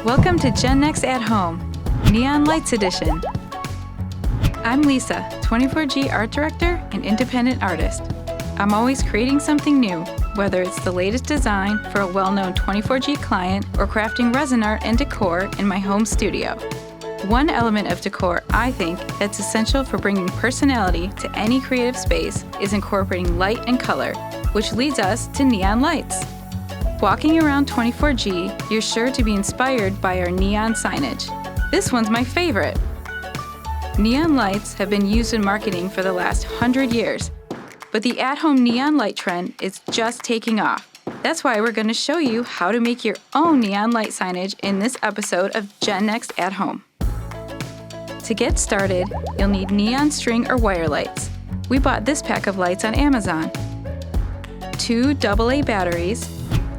Welcome to genNEXT at Home, Neon Lights Edition. I'm Lisa, 24G art director and independent artist. I'm always creating something new, whether it's the latest design for a well-known 24G client or crafting resin art and decor in my home studio. One element of decor I think that's essential for bringing personality to any creative space is incorporating light and color, which leads us to neon lights. Walking around 24G, you're sure to be inspired by our neon signage. This one's my favorite. Neon lights have been used in marketing for the last 100 years, but the at-home neon light trend is just taking off. That's why we're going to show you how to make your own neon light signage in this episode of genNEXT at Home. To get started, you'll need neon string or wire lights. We bought this pack of lights on Amazon. 2 AA batteries,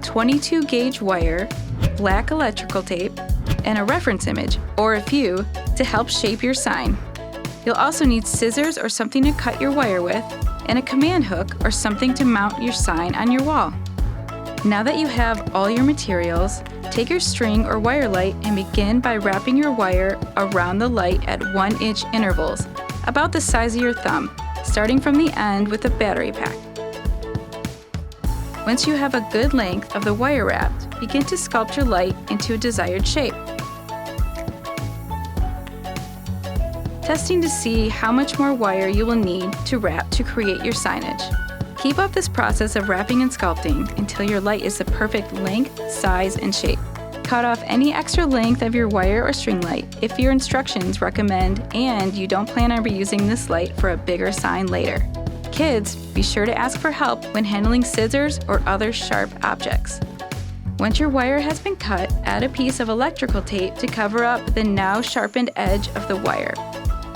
22 gauge wire, black electrical tape, and a reference image, or a few, to help shape your sign. You'll also need scissors or something to cut your wire with, and a command hook or something to mount your sign on your wall. Now that you have all your materials, take your string or wire light and begin by wrapping your wire around the light at 1-inch intervals, about the size of your thumb, starting from the end with a battery pack. Once you have a good length of the wire wrapped, begin to sculpt your light into a desired shape. Testing to see how much more wire you will need to wrap to create your signage. Keep up this process of wrapping and sculpting until your light is the perfect length, size, and shape. Cut off any extra length of your wire or string light if your instructions recommend and you don't plan on reusing this light for a bigger sign later. Kids, be sure to ask for help when handling scissors or other sharp objects. Once your wire has been cut, add a piece of electrical tape to cover up the now sharpened edge of the wire.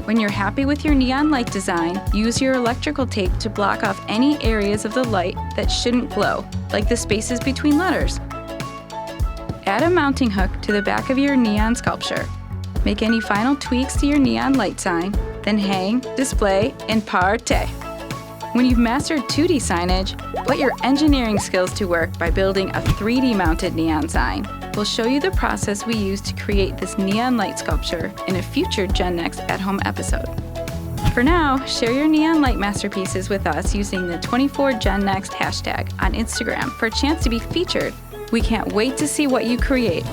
When you're happy with your neon light design, use your electrical tape to block off any areas of the light that shouldn't glow, like the spaces between letters. Add a mounting hook to the back of your neon sculpture. Make any final tweaks to your neon light sign, then hang, display, and partay. When you've mastered 2D signage, put your engineering skills to work by building a 3D mounted neon sign. We'll show you the process we use to create this neon light sculpture in a future genNEXT at Home episode. For now, share your neon light masterpieces with us using the 24genNEXT hashtag on Instagram for a chance to be featured. We can't wait to see what you create.